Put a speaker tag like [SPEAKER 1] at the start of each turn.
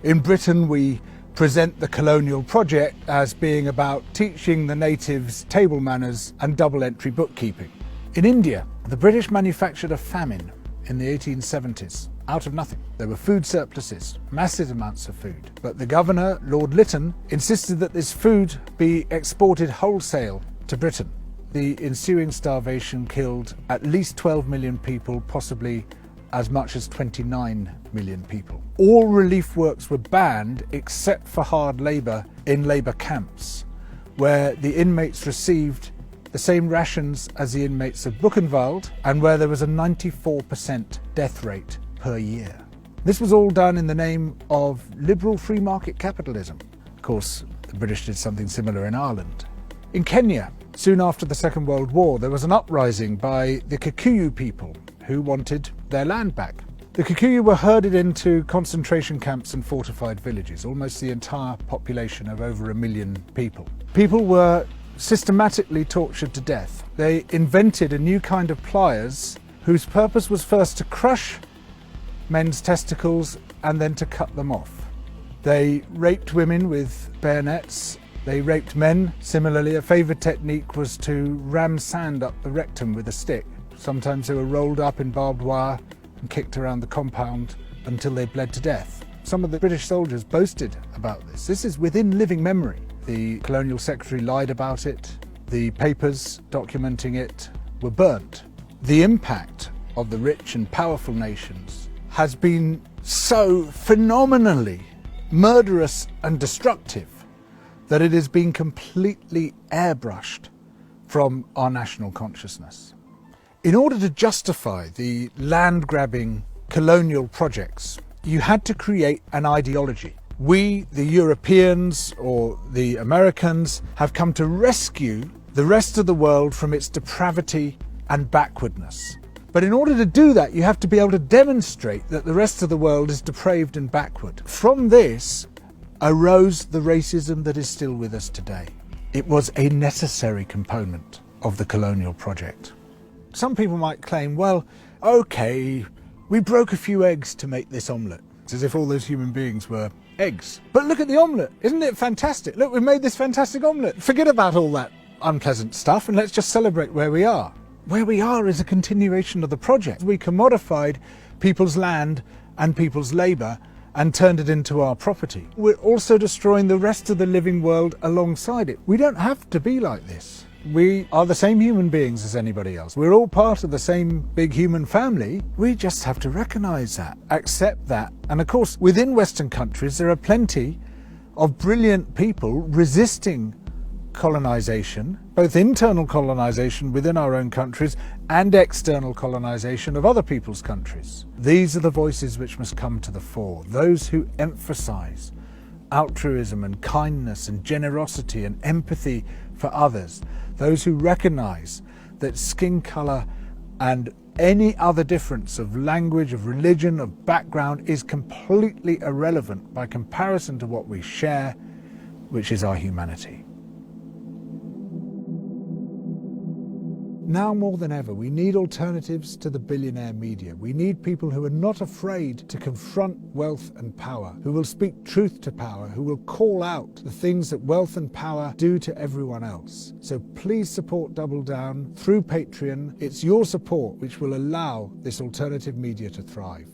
[SPEAKER 1] In Britain, we present the colonial project as being about teaching the natives table manners and double-entry bookkeeping. In India, the British manufactured a famine in the 1870s out of nothing. There were food surpluses, massive amounts of food, but the governor, Lord Lytton, insisted that this food be exported wholesale to Britain. The ensuing starvation killed at least 12 million people, possibly as much as 29 million people. All relief works were banned except for hard labour in labour camps, where the inmates received the same rations as the inmates of Buchenwald and where there was a 94% death rate per year. This was all done in the name of liberal free market capitalism. Of course, the British did something similar in Ireland. In Kenya, soon after the Second World War, there was an uprising by the Kikuyu people who wanted their land back. The Kikuyu were herded into concentration camps and fortified villages, almost the entire population of over 1 million people. People were systematically tortured to death. They invented a new kind of pliers whose purpose was first to crush men's testicles and then to cut them off. They raped women with bayonets. They raped men. Similarly, a favoured technique was to ram sand up the rectum with a stick. Sometimes they were rolled up in barbed wire and kicked around the compound until they bled to death. Some of the British soldiers boasted about this. This is within living memory. The Colonial Secretary lied about it. The papers documenting it were burnt. The impact of the rich and powerful nations has been so phenomenally murderous and destructive that it has been completely airbrushed from our national consciousness. In order to justify the land-grabbing colonial projects, you had to create an ideology. We, the Europeans or the Americans, have come to rescue the rest of the world from its depravity and backwardness. But in order to do that, you have to be able to demonstrate that the rest of the world is depraved and backward. From this arose the racism that is still with us today. It was a necessary component of the colonial project. Some people might claim, well, okay, we broke a few eggs to make this omelette. It's as if all those human beings were eggs. But look at the omelette. Isn't it fantastic? Look, we've made this fantastic omelette. Forget about all that unpleasant stuff and let's just celebrate where we are. Where we are is a continuation of the project. We commodified people's land and people's labour and turned it into our property. We're also destroying the rest of the living world alongside it. We don't have to be like this. We are the same human beings as anybody else. We're all part of the same big human family. We just have to recognise that, accept that. And of course, within Western countries, there are plenty of brilliant people resisting colonisation, both internal colonisation within our own countries and external colonisation of other people's countries. These are the voices which must come to the fore, those who emphasise altruism and kindness and generosity and empathy for others, those who recognise that skin colour and any other difference of language, of religion, of background is completely irrelevant by comparison to what we share, which is our humanity. Now more than ever, we need alternatives to the billionaire media. We need people who are not afraid to confront wealth and power, who will speak truth to power, who will call out the things that wealth and power do to everyone else. So please support Double Down through Patreon. It's your support which will allow this alternative media to thrive.